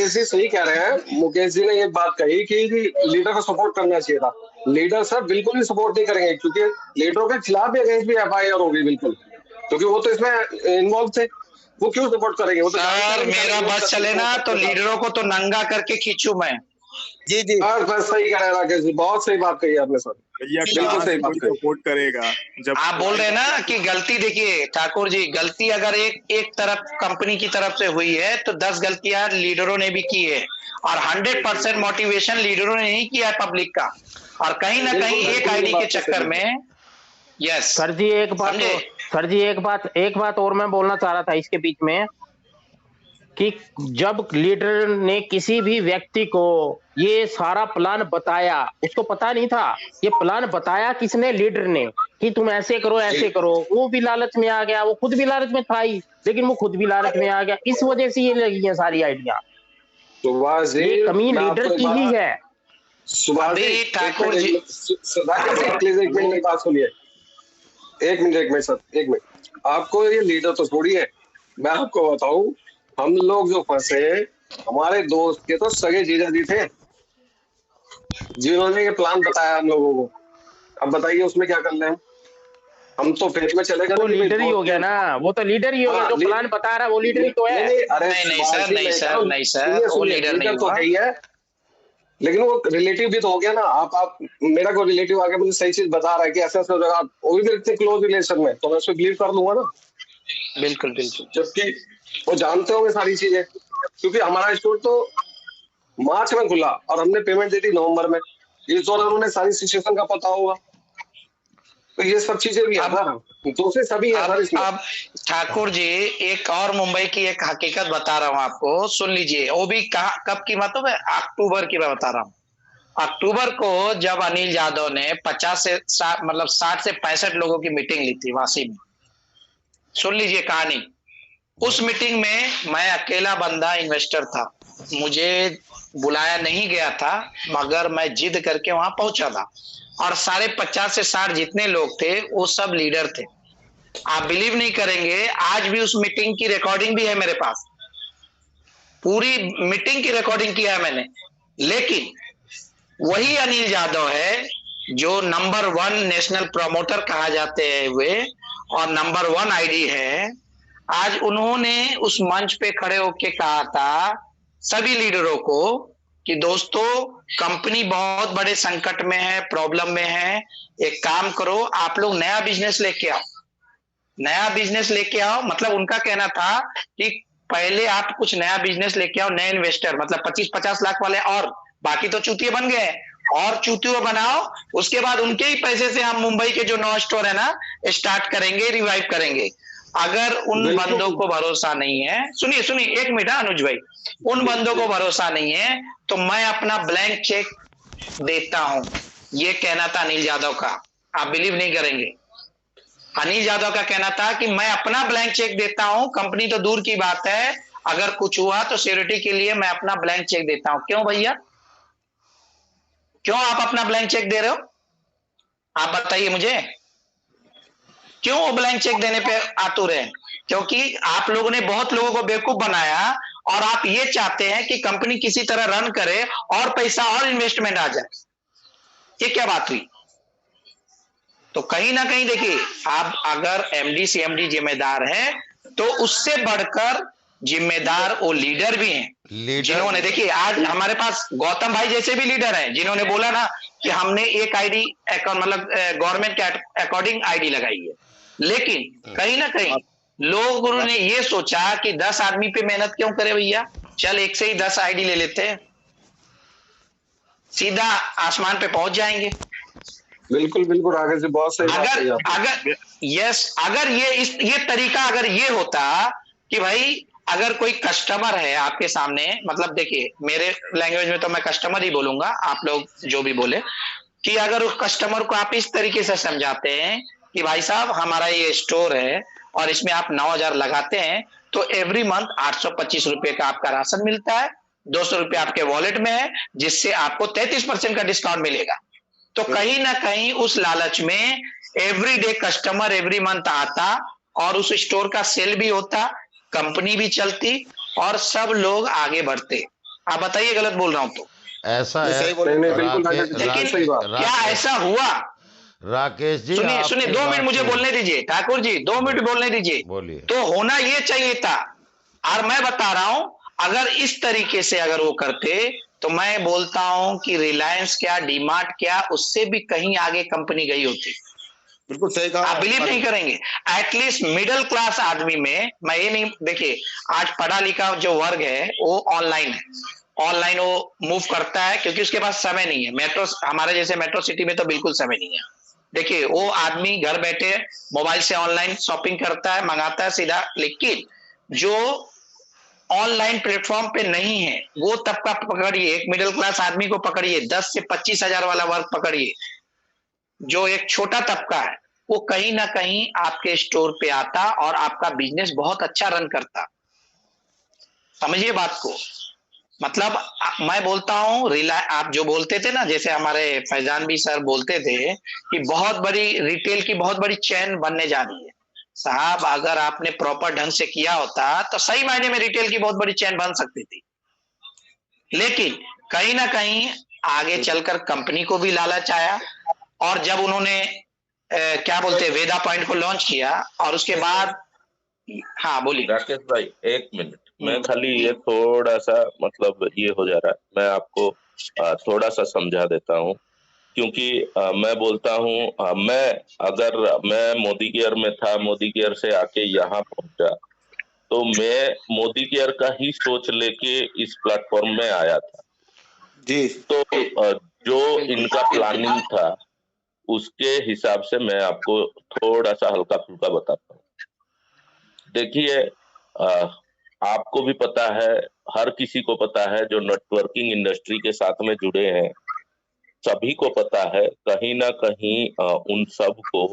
मुकेश जी सही कह रहे हैं। मुकेश जी ने ये बात कही कि लीडर को सपोर्ट करना चाहिए था। लीडर सर बिल्कुल भी सपोर्ट नहीं करेंगे, क्योंकि लीडरों के खिलाफ भी अगेंस्ट भी एफआईआर होगी बिल्कुल, क्योंकि वो तो इसमें इन्वॉल्व थे। वो क्यों सपोर्ट करेंगे? वो तो जानते सर हैं मेरा बस चले ना तो लीडरों को तो नंगा करके खींचू मैं। जी जी बस सही कह रहे हैं राकेश जी, बहुत सही बात कही आपने सर, भैया बिल्कुल सही बात कही। सपोर्ट करेगा जब आप बोल रहे हैं ना कि गलती, देखिए ठाकुर जी, गलती अगर एक तरफ कंपनी की तरफ से हुई है तो 10 गलतियां लीडरों ने भी की है, और 100% मोटिवेशन लीडरों ने नहीं किया है पब्लिक का। और कहीं ना कहीं एक आईडी के चक्कर में, यस सर जी एक बात और मैं बोलना चाह रहा था इसके बीच में, कि जब लीडर ने किसी भी व्यक्ति को ये सारा प्लान बताया, उसको पता नहीं था, ये प्लान बताया किसने? लीडर ने, कि तुम ऐसे करो ऐसे करो। वो भी लालच में आ गया, वो खुद भी लालच में था ही, लेकिन वो खुद भी लालच में आ गया। इस वजह से ये लगी है सारी आइडिया। ये कमी लीडर की ही है। सुभाष जी, ठाकुर जी, प्लीज एक मिनट मेरी बात सुनिए। एक मिनट सर, एक मिनट। आपको ये लीडर तो थोड़ी है। मैं आपको बताऊं, हम लोग जो फंसे, हमारे दोस्त के तो सगे जीजा जी थे जिन्होंने ये प्लान बताया हम लोगों को। अब बताइए उसमें क्या कर ले हम तो फेज में चले गए। वो लीडर ही हो गया ना, वो तो लीडर ही हो गया। जो प्लान बता रहा है वो लीडर ही तो है। नहीं सर, वो लीडर नहीं तो है, लेकिन वो रिलेटिव भी तो हो गया ना। आप मेरा कोई रिलेटिव आके मुझे सही चीज बता रहा है कि ऐसा ऐसा जगह, वो भी मेरे इतने क्लोज रिलेशन में, तो मैं उसको बिलीव कर लूंगा ना। बिल्कुल बिल्कुल, जबकि वो जानते होंगे सारी चीजें, क्योंकि हमारा स्टोर तो मार्च में खुला और हमने पेमेंट दी थी नवंबर में। इस दौरान उन्हें सारी सिचुएशन का पता होगा, तो ये सब चीजें भी है ना, दूसरे सभी है सर इसमें। अब ठाकुर जी एक और मुंबई की एक हकीकत बता रहा हूँ आपको, सुन लीजिए। वो भी कब की बात है? अक्टूबर की मैं बता रहा हूँ। अक्टूबर को जब अनिल यादव ने 50 से 60 मतलब 60 से 65 लोगों की मीटिंग ली थी वासी में, सुन लीजिए कहानी। उस मीटिंग में मैं अकेला बंदा इन्वेस्टर था, मुझे बुलाया नहीं गया था, मगर मैं जिद करके वहां पहुंचा था। और सारे 50 से 60 जितने लोग थे वो सब लीडर थे। आप बिलीव नहीं करेंगे, आज भी उस मीटिंग की रिकॉर्डिंग भी है मेरे पास, पूरी मीटिंग की रिकॉर्डिंग किया है मैंने। लेकिन वही अनिल यादव है जो नंबर 1 नेशनल प्रमोटर कहा जाते हैं हुए, और नंबर 1 आईडी है। आज उन्होंने उस मंच पे खड़े होके कहा था सभी लीडरों को कि दोस्तों कंपनी बहुत बड़े संकट में है, प्रॉब्लम में है, एक काम करो आप लोग नया बिजनेस लेके आओ, नया बिजनेस लेके आओ। मतलब उनका कहना था कि पहले आप कुछ नया बिजनेस लेके आओ, नए इन्वेस्टर मतलब 25-50 लाख वाले, और बाकी तो चूतिए बन गए, और चूतियों बनाओ। उसके बाद उनके ही पैसे से हम मुंबई के जो 9 स्टोर है ना स्टार्ट करेंगे, रिवाइव करेंगे। अगर उन बंदों को भरोसा नहीं है, सुनिए एक मिनट अनुज भाई, उन बंदों को भरोसा नहीं है तो मैं अपना ब्लैंक चेक देता हूं। ये कहना था अनिल यादव का, आप बिलीव नहीं करेंगे। अनिल यादव का कहना था कि मैं अपना ब्लैंक चेक देता हूं, कंपनी तो दूर की बात है, अगर कुछ हुआ तो सिक्योरिटी के लिए मैं अपना ब्लैंक चेक देता हूं। क्यों भैया, क्यों आप अपना ब्लैंक चेक दे रहे हो? आप बताइए मुझे, क्यों वो ब्लैंक चेक देने पे आतुर है? क्योंकि आप लोगों ने बहुत लोगों को बेवकूफ बनाया, और आप ये चाहते हैं कि कंपनी किसी तरह रन करे और पैसा और इन्वेस्टमेंट आ जाए। ये क्या बात हुई? तो कहीं ना कहीं देखिए, आप अगर एमडी सीएमडी जिम्मेदार है तो उससे बढ़कर जिम्मेदार वो लीडर भी हैं, जिन्होंने देखिए आज हमारे पास गौतम भाई जैसे भी लीडर हैं, जिन्होंने बोला ना कि हमने एक आईडी मतलब गवर्नमेंट के अकॉर्डिंग आईडी लगाई है। लेकिन कहीं ना कहीं लोगों ने ये सोचा कि 10 आदमी पे मेहनत क्यों करे भैया, चल एक से ही 10 आईडी ले लेते हैं, सीधा आसमान पे पहुंच जाएंगे। बिल्कुल बिल्कुल आगे से बहुत सही बात है। अगर ये तरीका अगर ये होता कि भाई अगर कोई कस्टमर है आपके सामने, मतलब देखिए मेरे लैंग्वेज में तो मैं कस्टमर ही बोलूंगा, आप लोग जो भी बोले, कि अगर उस कस्टमर को आप इस तरीके से समझाते हैं कि भाई साहब हमारा ये स्टोर है और इसमें आप 9,000 लगाते हैं तो एवरी मंथ 825 रुपए का आपका राशन मिलता है, 200 रुपए आपके वॉलेट में है, जिससे आपको 33% का डिस्काउंट मिलेगा। तो कहीं ना कहीं उस लालच में every day customer every month आता और उस स्टोर का सेल भी होता, कंपनी भी चलती और सब लोग आगे बढ़ते। आप बताइए गलत बोल रहा हूं तो। ऐसा है सही बोले, नहीं बिल्कुल लेकिन सही बात। क्या ऐसा हुआ? राकेश जी सुनिए सुनिए, 2 मिनट मुझे बोलने दीजिए ठाकुर जी, 2 मिनट बोलने दीजिए। बोलिए। तो होना ये चाहिए था। और मैं बता रहा हूं, अगर इस तरीके से अगर वो करते तो मैं बोलता हूं कि रिलायंस क्या, डीमार्ट क्या, उससे भी कहीं आगे कंपनी गई होती। बिल्कुल सही कहा। आप बिलीव नहीं करेंगे, एटलीस्ट मिडिल क्लास आदमी में, मैं ये नहीं, देखिए आज पढ़ा लिखा जो वर्ग है वो ऑनलाइन है, ऑनलाइन वो मूव करता है क्योंकि उसके पास समय नहीं है। मेट्रो, हमारे जैसे मेट्रो सिटी में तो बिल्कुल समय नहीं है। देखिए वो आदमी घर बैठे मोबाइल से ऑनलाइन शॉपिंग करता है, मंगाता है सीधा। लेकिन जो ऑनलाइन प्लेटफॉर्म पे नहीं है वो तबका पकड़िए, एक मिडिल क्लास आदमी को पकड़िए, 10 से 25 हजार वाला वर्ग पकड़िए, जो एक छोटा तबका है, वो कहीं ना कहीं आपके स्टोर पे आता और आपका बिजनेस बहुत अच्छा रन करता। समझिए बात को। मतलब मैं बोलता हूं, आप जो बोलते थे ना, जैसे हमारे फैजान भी सर बोलते थे कि बहुत बड़ी रिटेल की बहुत बड़ी चेन बनने जा रही है। साहब अगर आपने प्रॉपर ढंग से किया होता तो सही मायने में रिटेल की बहुत बड़ी चेन बन सकती थी। लेकिन कहीं ना कहीं आगे चलकर कंपनी को भी लालच आया, और जब उन्होंने क्या बोलते हैं वेदा पॉइंट को लॉन्च किया और उसके बाद, हाँ बोलिए। राकेश भाई एक मिनट, मैं खाली ये थोड़ा सा मतलब ये हो जा रहा है, मैं आपको थोड़ा सा समझा देता हूँ। क्योंकि मैं बोलता हूँ अगर मैं मोदी केयर में था, मोदी केयर से आके यहाँ पहुंचा, तो मैं मोदी केयर का ही सोच लेके इस प्लेटफॉर्म में आया था जी। तो जो इनका प्लानिंग था उसके हिसाब से मैं आपको थोड़ा सा हल्का फुल्का बताता हूँ। देखिए आपको भी पता है, हर किसी को पता है जो नेटवर्किंग इंडस्ट्री के साथ में जुड़े हैं, सभी को पता है कहीं ना कहीं उन सब को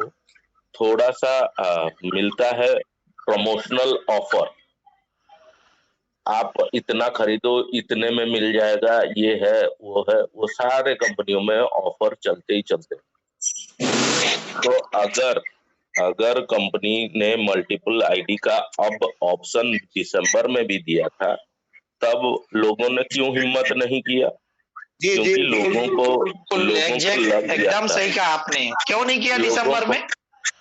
थोड़ा सा मिलता है प्रमोशनल ऑफर। आप इतना खरीदो, इतने में मिल जाएगा, ये है वो सारे कंपनियों में ऑफर चलते ही चलते। तो अगर कंपनी ने मल्टीपल आईडी का अब ऑप्शन दिसंबर में भी दिया था, तब लोगों ने क्यों हिम्मत नहीं किया? जी क्योंकि जी लोगों को लग गया एकदम था। सही कहा आपने। क्यों नहीं किया दिसंबर में?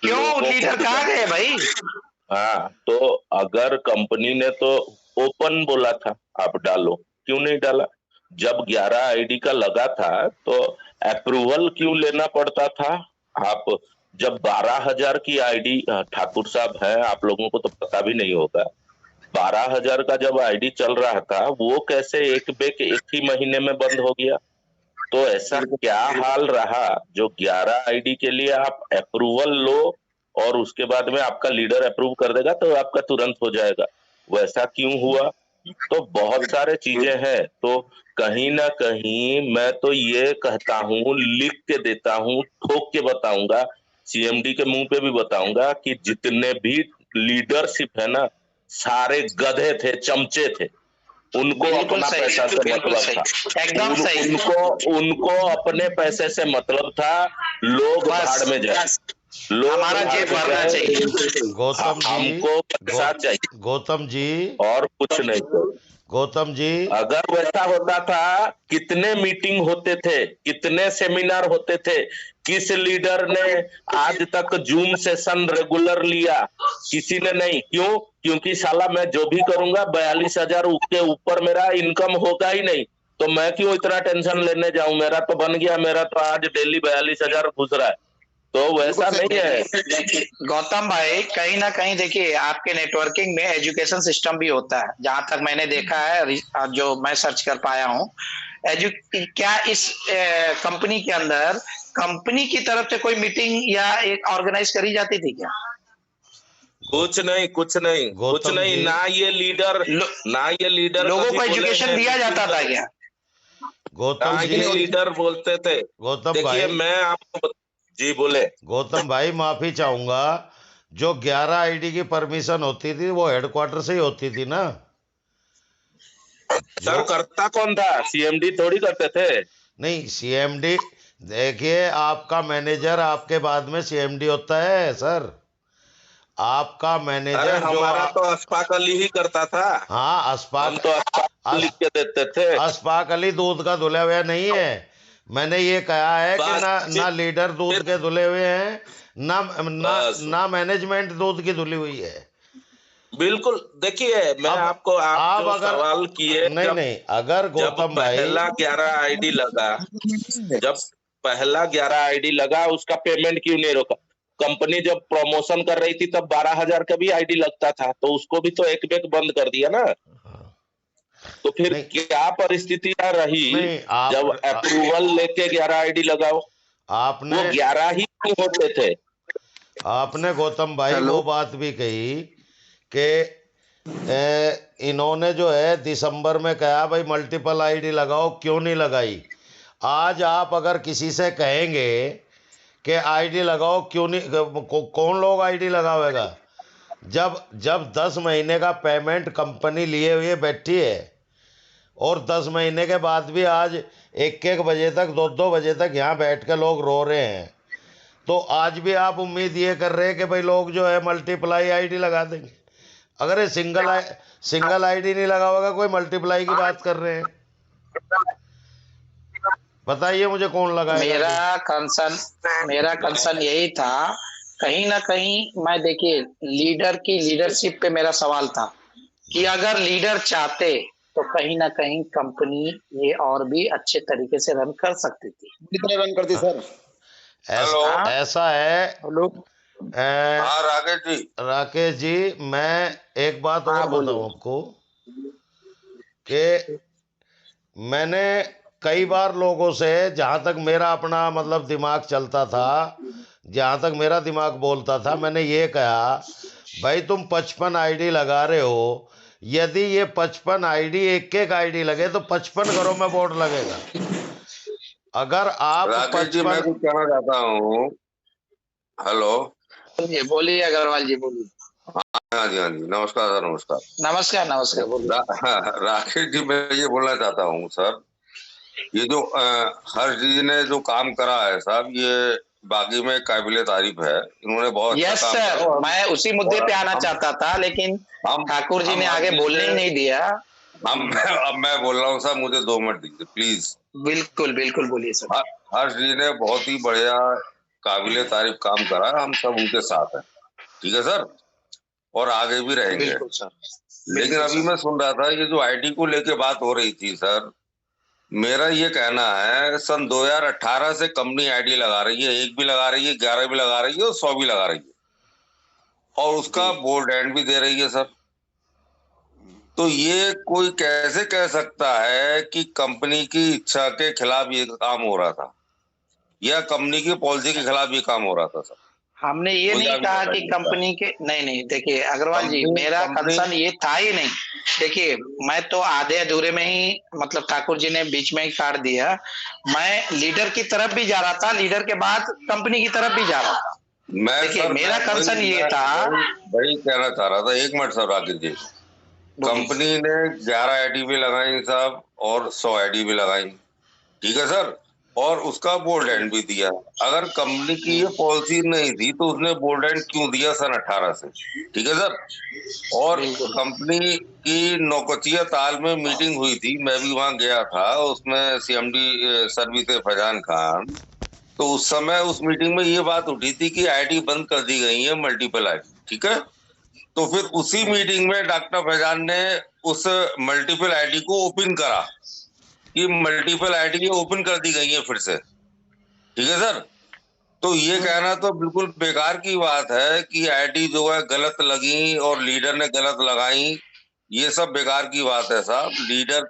क्यों लीडर कहाँ गए भाई? हाँ, तो अगर कंपनी ने तो ओपन बोला था आप डालो, क्यों नहीं डाला? जब 11 आईडी का लगा था तो अप्रूवल क्यों लेना पड़ता था? आप जब 12,000 की आईडी, ठाकुर साहब हैं, आप लोगों को तो पता भी नहीं होगा, 12,000 का जब आईडी चल रहा था वो कैसे एक ही महीने में बंद हो गया? तो ऐसा क्या हाल रहा जो 11 आईडी के लिए आप अप्रूवल लो और उसके बाद में आपका लीडर अप्रूव कर देगा तो आपका तुरंत हो जाएगा? वैसा क्यों हुआ? तो बहुत सारे चीजें हैं। तो कहीं ना कहीं मैं तो ये कहता हूँ, लिख के देता हूँ, ठोक के बताऊंगा, सीएमडी के मुंह पे भी बताऊंगा कि जितने भी लीडरशिप है ना, सारे गधे थे, चमचे थे। उनको अपना पैसा से मतलब था, एकदम सही। उनको अपने पैसे से मतलब था। लोग भाड़ में जाए, लोग हमारा जेब भरना चाहिए। गौतम जी, हमको पैसा चाहिए गौतम जी, और कुछ नहीं। गौतम जी, अगर वैसा होता था, कितने मीटिंग होते थे, कितने सेमिनार होते थे, किस लीडर ने आज तक जूम सेशन रेगुलर लिया? किसी ने नहीं। क्यों? क्योंकि साला मैं जो भी करूंगा 42,000 के ऊपर मेरा इनकम होगा ही नहीं, तो मैं क्यों इतना टेंशन लेने जाऊं? मेरा तो बन गया, मेरा तो आज डेली 42,000 घुस रहा है। तो वैसा नहीं है गौतम भाई। कहीं ना कहीं देखिए, आपके नेटवर्किंग में एजुकेशन सिस्टम भी होता है, जहां तक मैंने देखा है, जो मैं सर्च कर पाया हूँ। क्या इस कंपनी के अंदर कंपनी की तरफ से कोई मीटिंग या एक ऑर्गेनाइज करी जाती थी क्या? कुछ नहीं, कुछ नहीं, कुछ नहीं। ना ये लीडर लोगों को एजुकेशन दिया जाता था क्या? गौतम जी, ये लीडर बोलते थे। गौतम भाई, मैं आपको जी बोले। गौतम भाई माफी चाहूंगा, जो 11 आईडी की परमिशन होती थी वो हेडक्वार्टर से ही होती थी ना? सर करता कौन था? सीएमडी थोड़ी करते थे। नहीं, सीएमडी, देखिए आपका मैनेजर आपके बाद में सीएमडी होता है सर। आपका मैनेजर हमारा तो अस्पाकल ही करता था। हाँ, हम तो लिख के देते थे। अशफाक अली दूध का धुला हुआ नहीं है। मैंने ये कहा है कि ना लीडर दूध के धुले हुए हैं, ना मैनेजमेंट दूध की धुली हुई है। बिल्कुल। देखिए, मैं आपको आप जो अगर सवाल किए, नहीं, अगर गौतम भाई पहला 11 आईडी लगा, जब पहला 11 आईडी लगा, उसका पेमेंट क्यों नहीं रोका? कंपनी जब प्रमोशन कर रही थी तब 12,000 का भी आईडी लगता था, तो उसको भी तो एक बंद कर दिया ना। तो फिर क्या परिस्थिति रही जब अप्रूवल लेके 11 आईडी लगाओ? आपने वो 11 ही होते थे। आपने गौतम भाई वो बात भी कही कि इन्होंने जो है दिसंबर में कहा भाई मल्टीपल आईडी लगाओ, क्यों नहीं लगाई? आज आप अगर किसी से कहेंगे कि आईडी लगाओ, क्यों नहीं, कौन लोग आईडी लगावेगा? जब 10 महीने का पेमेंट कंपनी लिए हुए बैठी है और 10 महीने के बाद भी आज 1-1 बजे तक 2-2 बजे तक यहाँ बैठ के लोग रो रहे हैं, तो आज भी आप उम्मीद ये कर रहे हैं कि भाई लोग जो है मल्टीप्लाई आईडी लगा देंगे? अगर ये सिंगल आईडी नहीं लगा होगा, कोई मल्टीप्लाई की बात कर रहे हैं? बताइए मुझे कौन लगाएगा? मेरा कंसर्न यही था, कहीं ना कहीं मैं देखिए लीडर की लीडरशिप पे मेरा सवाल था कि अगर लीडर चाहते तो कहीं ना कहीं कंपनी ये और भी अच्छे तरीके से रन कर सकती थी। कितने रन करती सर? ऐसा है। राकेश जी, मैं एक बात और बताऊं आपको कि मैंने कई बार लोगों से, जहां तक मेरा अपना मतलब दिमाग चलता था, जहां तक मेरा दिमाग बोलता था, मैंने ये कहा भाई तुम 55 आईडी लगा रहे हो, यदि ये 55 आईडी एक आईडी लगे तो 55 घरों में बोर्ड लगेगा। अगर आप राकेश जी, मैं कुछ कहना चाहता हूँ। हेलो, बोलिए अग्रवाल जी, बोलिए। हाँ जी, नमस्कार सर। नमस्कार बोलिए। राकेश जी, मैं ये बोलना चाहता हूँ सर, ये जो हर्ष जी ने जो काम करा है साहब, ये बाकी में काबिले तारीफ है। इन्होंने बहुत यस सर, मैं उसी मुद्दे पे आना चाहता था, लेकिन ठाकुर जी ने आगे बोलने ही नहीं दिया। अब मैं बोल रहा हूँ सर, मुझे 2 मिनट दीजिए प्लीज। बिल्कुल बोलिए सर। हर्ष जी ने बहुत ही बढ़िया काबिले तारीफ काम करा, हम सब उनके साथ हैं, ठीक है सर, और आगे भी रहेंगे। बिल्कुल सर। लेकिन अभी मैं सुन रहा था, ये जो आईडी को लेके बात हो रही थी सर, मेरा ये कहना है सन 2018 से कंपनी आईडी लगा रही है, 1 भी लगा रही है, 11 भी लगा रही है और 100 भी लगा रही है, और उसका बोर्ड एंड भी दे रही है सर। तो ये कोई कैसे कह सकता है कि कंपनी की इच्छा के खिलाफ ये काम हो रहा था या कंपनी की पॉलिसी के खिलाफ ये काम हो रहा था सर? हमने ये नहीं कहा कि कंपनी के, नहीं देखिए अग्रवाल जी, मेरा कंसर्न ये था ही नहीं। देखिए, मैं तो आधे अधूरे में ही, मतलब ठाकुर जी ने बीच में ही काट दिया। मैं लीडर की तरफ भी जा रहा था, लीडर के बाद कंपनी की तरफ भी जा रहा था। देखिए, मेरा कंसर्न ये था, वही कहना चाह रहा था। 1 minute sir Rakesh ji, company ने 11 आईडी भी लगाई साहब और 100 आईडी भी लगाई, ठीक है सर, और उसका बोल्ड एंड भी दिया। अगर कंपनी की ये पॉलिसी नहीं थी तो उसने बोल्ड एंड क्यों दिया सन 18 से, ठीक है सर। और कंपनी की नौकचिया ताल में मीटिंग हुई थी, मैं भी वहां गया था, उसमें सीएमडी सर्विस फैजान खान, तो उस समय उस मीटिंग में ये बात उठी थी कि आईडी बंद कर दी गई है, मल्टीपल आईडी, ठीक है। तो फिर उसी मीटिंग में डॉक्टर फैजान ने उस मल्टीपल आईडी को ओपन करा कि मल्टीपल आईडी ओपन कर दी गई है फिर से, ठीक है सर। तो ये कहना तो बिल्कुल बेकार की बात है कि आईडी जो है गलत लगी और लीडर ने गलत लगाई, ये सब बेकार की बात है साहब। लीडर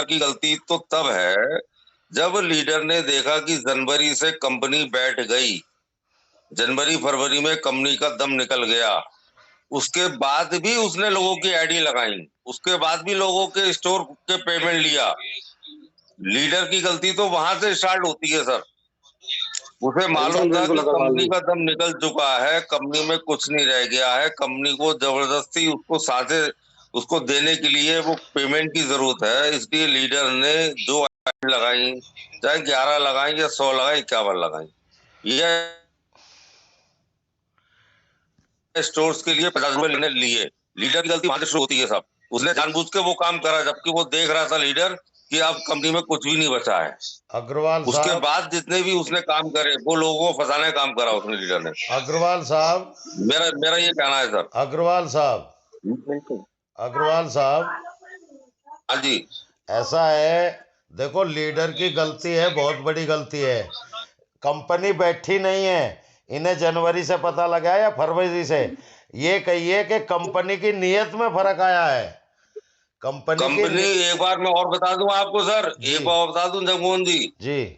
की गलती तो तब है जब लीडर ने देखा कि जनवरी से कंपनी बैठ गई, जनवरी फरवरी में कंपनी का दम निकल गया, उसके बाद भी उसने लोगों की आईडी लगाई, उसके बाद भी लोगों के स्टोर के पेमेंट लिया। लीडर की गलती तो वहां से स्टार्ट होती है सर। उसे मालूम था कि कंपनी का दम निकल चुका है, कंपनी में कुछ नहीं रह गया है, कंपनी को जबरदस्ती उसको देने के लिए वो पेमेंट की जरूरत है, इसलिए लीडर ने जो आईडी लगाई, चाहे 11 लगाई या 100 लगाई, 51 लगाई, यह स्टोर्स के लिए 50 रुपए लिए, लीडर की गलती वहां से शुरू होती है साहब। उसने जानबूझ के वो काम करा, जबकि वो देख रहा था लीडर कि अब कंपनी में कुछ भी नहीं बचा है। अग्रवाल उसके साहब, बाद जितने भी उसने काम करे वो लोगों को फंसाने का काम करा उसने, लीडर ने। अग्रवाल साहब, मेरा मेरा ये कहना है सर। अग्रवाल साहब, अग्रवाल साहब, हाँ जी। ऐसा है, देखो लीडर की गलती है, बहुत बड़ी गलती है। कंपनी बैठी नहीं है, इन्हें जनवरी से पता लगा या फरवरी से। ये कहिए कि कंपनी की नीयत में फर्क आया है। कंपनी एक बार मैं और बता दूं आपको सर, एक बार और बता दूं जगमोहन जी,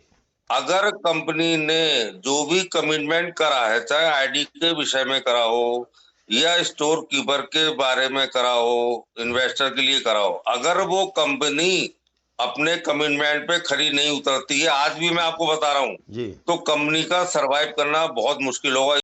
अगर कंपनी ने जो भी कमिटमेंट करा है, चाहे आईडी के विषय में करा हो या स्टोर कीपर के बारे में करा हो, इन्वेस्टर के लिए करा हो, अगर वो कंपनी अपने कमिटमेंट पे खरी नहीं उतरती है, आज भी मैं आपको बता रहा हूँ जी, तो कंपनी का सरवाइव करना बहुत मुश्किल होगा।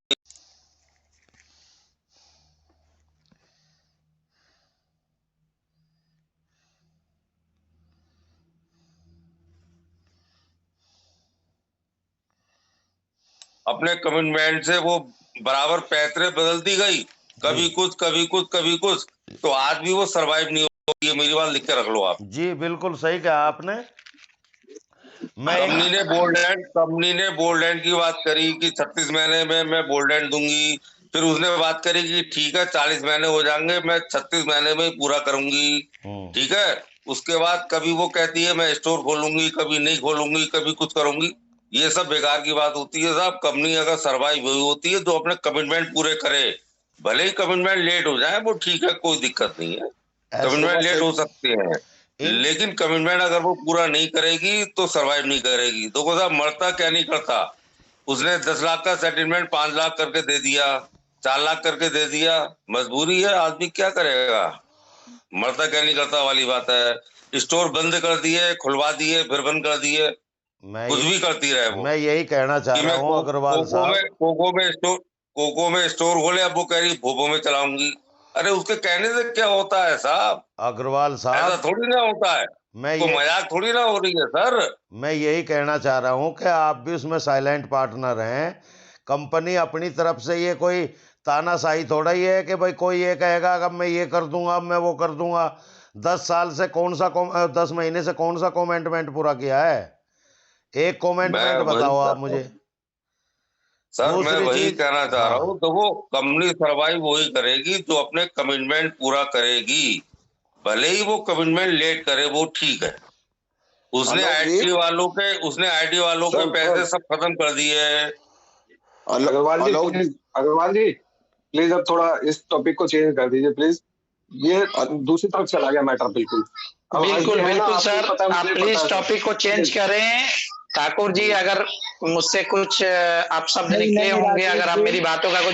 अपने कमिटमेंट से वो बराबर पैतरे बदलती गई, कभी कुछ कभी कुछ कभी कुछ, तो आज भी वो सरवाइव नहीं होगी। ये मेरी बात लिख के रख लो आप। जी, बिल्कुल सही कहा आपने। कंपनी ने बोल्ड एंड की बात करी कि 36 महीने में मैं बोल्ड एंड दूंगी। फिर उसने बात करी कि ठीक है 40 महीने हो जाएंगे, मैं 36 महीने में ही पूरा करूंगी। ठीक है, उसके बाद कभी वो कहती है मैं स्टोर खोलूंगी, कभी नहीं खोलूंगी, कभी कुछ करूंगी। ये सब बेकार की बात होती है साहब। कंपनी अगर सरवाइव हुई होती है तो अपने कमिटमेंट पूरे करे, भले ही कमिटमेंट लेट हो जाए वो ठीक है, कोई दिक्कत नहीं है, कमिटमेंट लेट हो सकते हैं, लेकिन कमिटमेंट अगर वो पूरा नहीं करेगी तो सरवाइव नहीं करेगी। देखो साहब, मरता क्या नहीं करता। उसने 10 लाख का सेटलमेंट 5 लाख करके दे दिया, 4 लाख करके दे दिया, मजबूरी है, आदमी क्या करेगा। मरता क्या नहीं करता वाली बात है। स्टोर बंद कर दिए, खुलवा दिए, फिर बंद कर दिए, कुछ भी करती रहे वो। मैं यही कहना चाह रहा हूँ अग्रवाल साहब। कोको में स्टोर खोले, अब वो कह रही भोपो में चलाऊंगी। अरे उसके कहने से क्या होता है साहब, अग्रवाल साहब, ऐसा थोड़ी ना होता है, तो मजाक थोड़ी ना हो रही है सर। मैं यही कहना चाह रहा हूँ कि आप भी उसमें साइलेंट पार्टनर हैं। कंपनी अपनी तरफ से ये कोई तानाशाही थोड़ा ही है कि भाई कोई ये कहेगा अब मैं ये कर दूंगा, अब मैं वो कर दूंगा। 10 साल से 10 महीने से कौन सा कमेंटमेंट पूरा किया है? एक कमेंटमेंट बताओ आप मुझे। सर मैं वही कहना चाह रहा हूँ, तो वो कंपनी सरवाइव वही करेगी जो अपने कमिटमेंट पूरा करेगी, भले ही वो कमिटमेंट लेट करे, वो ठीक है। उसने आईटी वालों के पैसे सब खत्म कर दिए हैं। अग्रवाल जी प्लीज अब थोड़ा इस टॉपिक को चेंज कर दीजिए प्लीज। ये दूसरी तरफ चला गया मैटर बिल्कुल। बिल्कुल सर, आप प्लीज टॉपिक को चेंज करें। ठाकुर जी, अगर मुझसे कुछ आप शब्द निकले होंगे, अगर आप मेरी बातों का कुछ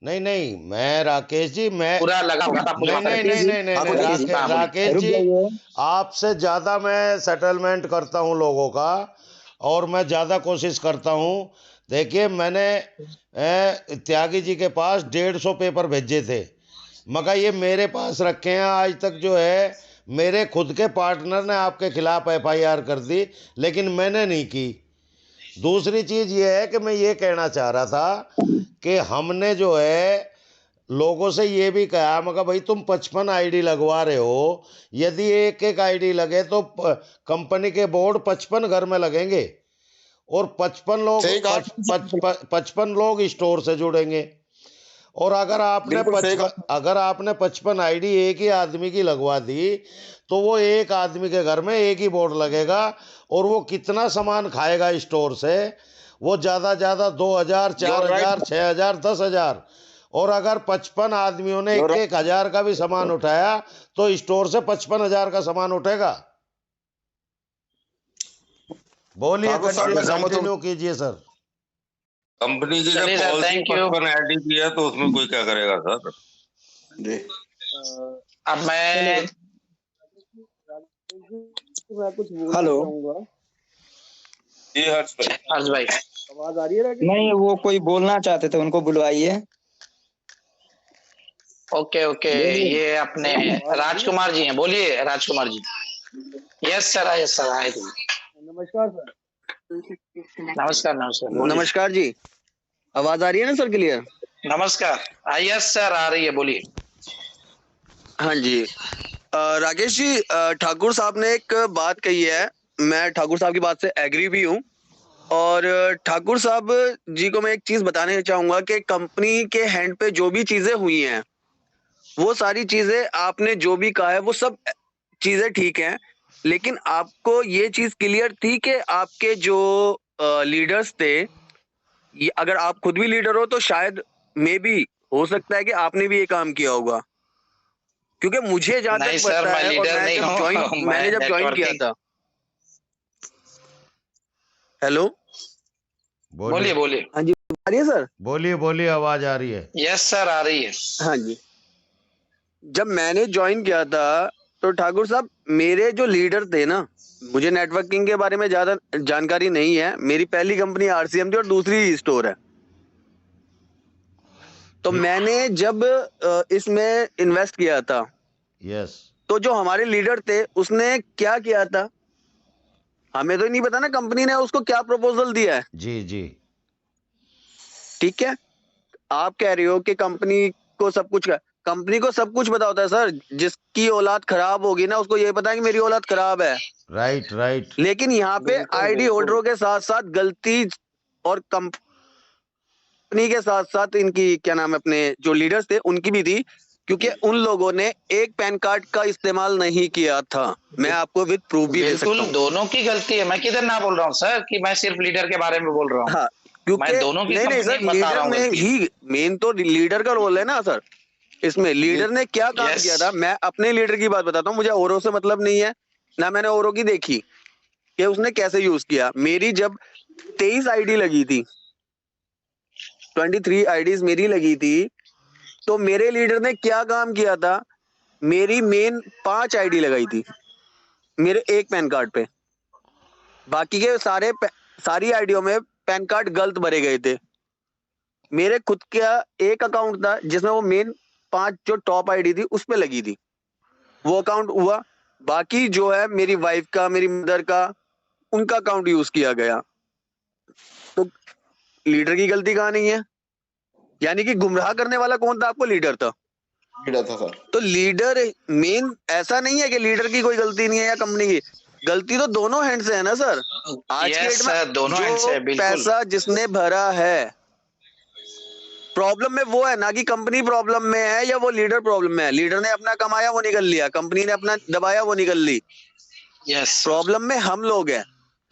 नहीं, मैं राकेश जी, मैं पूरा लगा होगा तो नहीं, राकेश जी, आपसे ज्यादा मैं सेटलमेंट करता हूं लोगों का, और मैं ज्यादा कोशिश करता हूं। देखिए, मैंने त्यागी जी के पास 150 पेपर भेजे थे, मगर ये मेरे पास रखे हैं आज तक। जो है मेरे खुद के पार्टनर ने आपके खिलाफ FIR कर दी, लेकिन मैंने नहीं की। दूसरी चीज ये है कि मैं ये कहना चाह रहा था कि हमने जो है लोगों से ये भी कहा, मगर भाई तुम 55 आईडी लगवा रहे हो, यदि एक एक आईडी लगे तो कंपनी के बोर्ड 55 घर में लगेंगे, और 55 लोग स्टोर से जुड़ेंगे। और अगर आपने 55 आईडी एक ही आदमी की लगवा दी तो वो एक आदमी के घर में एक ही बोर्ड लगेगा, और वो कितना सामान खाएगा स्टोर से? वो ज़्यादा 2000, 4000, 6000, 10,000। और अगर 55 आदमियों ने 1,000 का भी सामान उठाया तो स्टोर से 55,000 का सामान उठेगा। बोलिए, कंटिन्यू कीजिए सर। कंपनी की जब पॉलिसी 55 आईडी की है तो उसमें कोई क्या करेगा सर जी। अब मैं हेलो जी, हर्ष भाई, आवाज आ रही है? नहीं, वो कोई बोलना चाहते थे, उनको बुलवाइए। ओके, ये अपने राजकुमार जी हैं, बोलिए राजकुमार जी। यस सर आए थे। नमस्कार सर। नमस्कार जी, आवाज आ रही है ना सर क्लियर? नमस्कार, यस सर आ रही है, बोलिए। हाँ जी, राकेश जी, ठाकुर साहब ने एक बात कही है, मैं ठाकुर साहब की बात से एग्री भी हूँ। और ठाकुर साहब जी को मैं एक चीज बताना चाहूंगा कि कंपनी के हैंड पे जो भी चीजें हुई हैं, वो सारी चीजें आपने जो भी कहा है वो सब चीजें ठीक हैं, लेकिन आपको ये चीज क्लियर थी कि आपके जो लीडर्स थे, ये अगर आप खुद भी लीडर हो तो शायद मे बी हो सकता है कि आपने भी ये काम किया होगा, क्योंकि मुझे जहां नहीं तक सर, पता मैं है, और लीडर मैं नहीं जब हूँ। मैंने जब ज्वाइन किया था। हेलो, बोलिए बोलिए। हाँ जी, आ रही है सर? बोलिए बोलिए, आवाज आ रही है। यस सर, आ रही है। हाँ जी, जब मैंने ज्वाइन किया था तो ठाकुर साहब मेरे जो लीडर थे ना, मुझे नेटवर्किंग के बारे में ज्यादा जानकारी नहीं है, मेरी पहली कंपनी आरसीएम थी और दूसरी स्टोर है। तो मैंने जब इसमें इन्वेस्ट किया था, यस, तो जो हमारे लीडर थे उसने क्या किया था हमें तो नहीं पता ना, कंपनी ने उसको क्या प्रपोजल दिया है। जी जी, ठीक है, आप कह रहे हो कि कंपनी को सब कुछ पता होता है सर। जिसकी औलाद खराब होगी ना, उसको ये पता है कि मेरी औलाद खराब है। Right right. लेकिन यहाँ पे आईडी होल्डरों के साथ साथ गलती और कंपनी के साथ साथ इनकी क्या नाम है, अपने जो लीडर्स थे उनकी भी थी, क्योंकि उन लोगों ने एक पैन कार्ड का इस्तेमाल नहीं किया था। मैं आपको विद प्रूफ भी दे सकता बिल्कुल हूँ। दोनों की गलती है, मैं किधर ना बोल रहा हूँ सर कि मैं सिर्फ लीडर के बारे में बोल रहा हूँ। हाँ, क्योंकि मैं दोनों की नहीं सर, कंपनी बता रहा लीडर हूँ ने गलती। ही, मेन तो लीडर का रोल है ना सर। इसमें लीडर ने क्या काम Yes. किया था, मैं अपने लीडर की बात बताता हूँ, मुझे औरों से मतलब नहीं है ना, मैंने औरों की देखी कि उसने कैसे यूज किया। मेरी जब 23 आईडी लगी थी, 23 आईडीज मेरी लगी थी, तो मेरे लीडर ने क्या काम किया था, मेरी मेन 5 आईडी लगाई थी मेरे एक पैन कार्ड पे, बाकी के सारी आईडियों में पैन कार्ड गलत भरे गए थे। मेरे खुद का एक अकाउंट था जिसमें वो मेन 5 जो टॉप आईडी थी उस पे लगी थी, वो अकाउंट हुआ। बाकी जो है मेरी वाइफ का, मेरी मदर का, उनका अकाउंट यूज किया गया। तो लीडर की गलती कहाँ नहीं है? यानी कि गुमराह करने वाला कौन था? आपको लीडर था। लीडर था सर। तो लीडर मेन, ऐसा नहीं है कि लीडर की कोई गलती नहीं है या कंपनी की गलती, तो दोनों हैंड से है ना सर। आज के Yes, डेट में sir, दोनों hand से है, जो बिल्कुल। पैसा जिसने भरा है, प्रॉब्लम में वो है ना कि कंपनी प्रॉब्लम में है या वो लीडर प्रॉब्लम में है। लीडर ने अपना कमाया, वो निकल लिया, कंपनी ने अपना दबाया, वो निकल ली। यस, प्रॉब्लम में हम लोग हैं।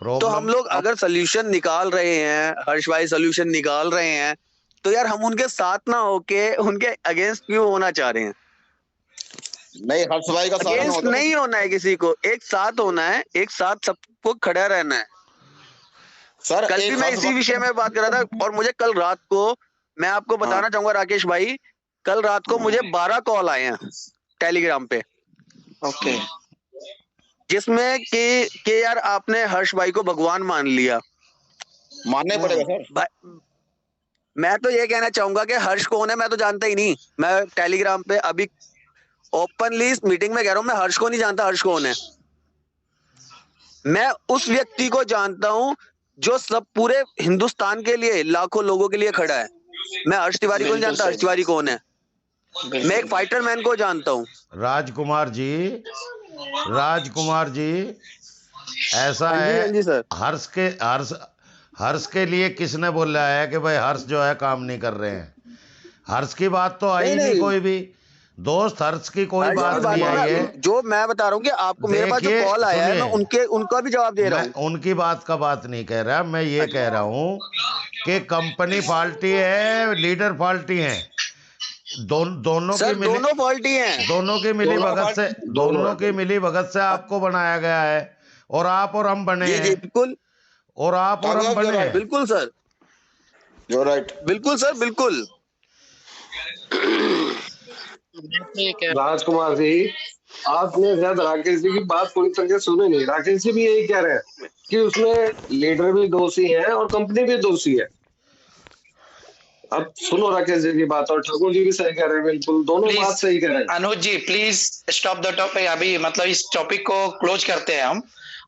तो हम लोग अगर सोल्यूशन निकाल रहे हैं, हर्ष भाई सोल्यूशन निकाल रहे हैं, तो यार हम उनके साथ ना होके उनके अगेंस्ट क्यों होना चाह रहे हैं? नहीं, हर्ष भाई का साथ में अगेंस्ट होता नहीं होना है किसी को, एक साथ होना है, एक साथ सबको खड़ा रहना है। सर। कल भी मैं इसी विषय में बात कर रहा था, और मुझे कल रात को, मैं आपको बताना चाहूंगा राकेश भाई, कल रात को मुझे 12 कॉल आए हैं टेलीग्राम पे। ओके। जिसमें कि यार आपने हर्ष भाई को भगवान मान लिया। मानना ही पड़ेगा सर। मैं तो ये कहना चाहूंगा कि हर्ष कौन है मैं तो जानता ही नहीं। मैं टेलीग्राम पे अभी ओपनली इस मीटिंग में कह रहा हूं, मैं हर्ष को नहीं जानता हर्ष कौन है। मैं उस व्यक्ति को जानता हूं जो सब पूरे हिंदुस्तान के लिए, लाखों लोगों के लिए खड़ा है। मैं हर्ष तिवारी को नहीं जानता हर्ष तिवारी कौन है। मैं एक फाइटर मैन को जानता हूं। राजकुमार जी, ऐसा है। हाँ जी सर। हर्ष के लिए किसने बोला है कि भाई हर्ष जो है काम नहीं कर रहे हैं? हर्ष की बात तो आई नहीं कोई भी दोस्त, हर्ष की कोई बात नहीं आई है। जो मैं बता रहा हूँ कि आपको मेरे पास जो कॉल आया है, मैं उनका भी जवाब दे रहा हूँ। उनकी बात का बात नहीं कह रहा, मैं ये कह रहा हूँ कि कंपनी फाल्टी है, लीडर फाल्टी है, दोनों फाल्टी हैं। दोनों की मिली भगत से आपको बनाया गया है, और आप और हम बने हैं। बिल्कुल। और आप और हम बने हैं। बिल्कुल सर, यू राइट। बिल्कुल सर, बिल्कुल। राजकुमार जी, आपने शायद राकेश जी की बात पूरी तरह से सुनी नहीं। राकेश जी भी यही कह रहे हैं कि उसमें लीडर भी दोषी है और कंपनी भी दोषी है। अब सुनो राकेश जी की बात, और ठाकुर जी भी सही कह रहे हैं, बिल्कुल दोनों बात सही कह रहे हैं। अनुज जी प्लीज स्टॉप द टॉपिक, अभी मतलब इस टॉपिक को क्लोज करते हैं हम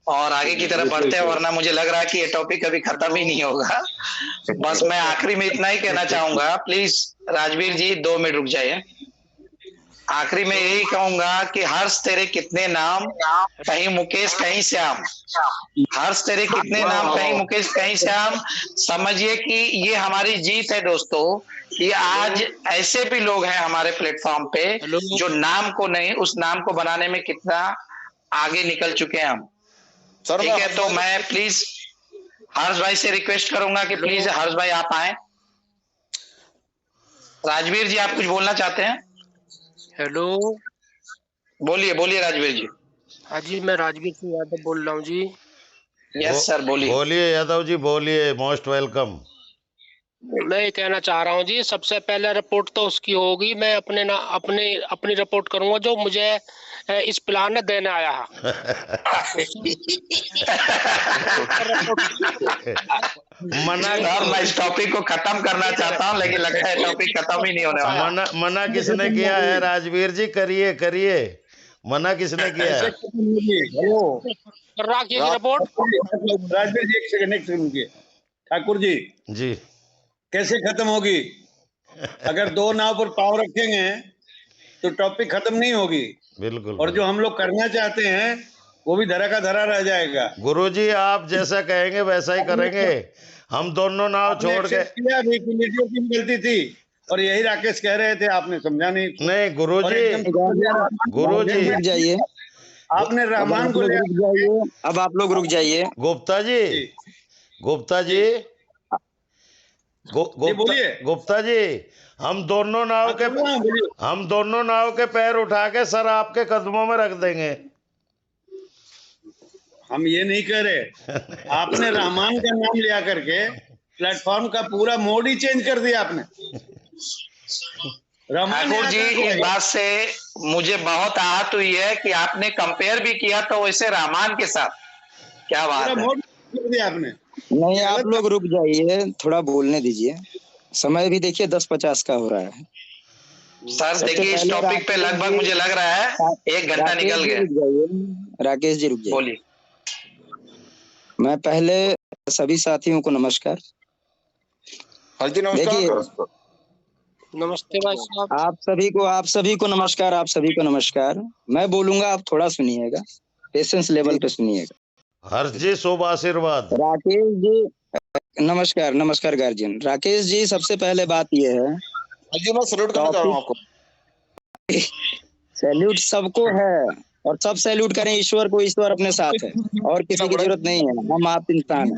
और आगे की तरफ बढ़ते हैं, वरना मुझे लग रहा है कि ये टॉपिक अभी खत्म ही नहीं होगा। बस मैं आखिरी में इतना ही कहना चाहूंगा, प्लीज राजवीर जी 2 मिनट रुक जाइए। आखिरी में यही कहूंगा कि हर्ष तेरे कितने नाम, कहीं मुकेश कहीं श्याम। हर्ष तेरे कितने नाम, कहीं मुकेश कहीं श्याम। समझिए कि ये हमारी जीत है दोस्तों, कि आज ऐसे भी लोग हैं हमारे प्लेटफॉर्म पे जो नाम को नहीं, उस नाम को बनाने में कितना आगे निकल चुके हैं हम। ठीक है, तो मैं प्लीज हर्ष भाई से रिक्वेस्ट करूंगा कि प्लीज हर्ष भाई आप आए। राजवीर जी आप कुछ बोलना चाहते हैं? हेलो, बोलिए बोलिए राजवीर जी। हाँ जी, मैं राजवीर सिंह यादव बोल रहा हूँ जी। यस सर, बोलिए। बोलिए यादव जी, बोलिए, मोस्ट वेलकम। मैं ये कहना चाह रहा हूँ जी, सबसे पहले रिपोर्ट तो उसकी होगी, मैं अपनी रिपोर्ट करूंगा जो मुझे इस प्लान ने देने आया है। मैं इस टॉपिक को खत्म करना चाहता हूँ, लेकिन लगता है टॉपिक खत्म ही नहीं होने वाला। मना किसने किया है राजवीर जी? करिए करिए, मना किसने किया है? रिपोर्ट राजवीर जी, एक सेकंड रुकिए। ठाकुर जी जी, कैसे खत्म होगी? अगर दो नाव पर पाव रखेंगे तो टॉपिक खत्म नहीं होगी। बिल्कुल। और जो हम लोग करना चाहते हैं वो भी धरा का धरा रह जाएगा। गुरुजी आप जैसा कहेंगे वैसा ही करेंगे। हम दोनों नाव छोड़ के की गलती थी और यही राकेश कह रहे थे, आपने समझा नहीं। नहीं गुरुजी जाइए, आपने रहमान को जाइए, अब आप लोग रुक जाइए। गुप्ता जी गुप्ता जी, हम दोनों नाव के पैर उठा के सर आपके कदमों में रख देंगे। हम ये नहीं कह रहे, आपने रहमान का नाम लिया करके प्लेटफॉर्म का पूरा मोड ही चेंज कर दिया आपने। ठाकुर जी, इस बात से मुझे बहुत आहत हुई है कि आपने कंपेयर भी किया तो वैसे रहमान के साथ। क्या बात है, मोड कर दिया आपने। नहीं, आप लोग रुक जाइए, थोड़ा बोलने दीजिए। समय भी देखिए 10:50 का हो रहा है। सर देखिए, इस टॉपिक पे लगभग मुझे लग रहा है 1 घंटा निकल गया। राकेश जी रुक जाइए, बोलिए। मैं पहले सभी साथियों को नमस्कार। देखिए, नमस्ते भाई साहब। आप सभी को नमस्कार, आप सभी को नमस्कार। मैं बोलूंगा, आप थोड़ा सुनिएगा, पेशेंस लेवल पे सुनिएगा। हर्ष जी शुभ आशीर्वाद। राकेश जी नमस्कार गार्जियन। राकेश जी, सबसे पहले बात यह है जी, मैं सैल्यूट करना चाह रहा हूँ आपको। सैल्यूट सबको है और सब सैल्यूट करें ईश्वर को। ईश्वर अपने साथ है और किसी की जरूरत नहीं है, हम आप इंसान हैं।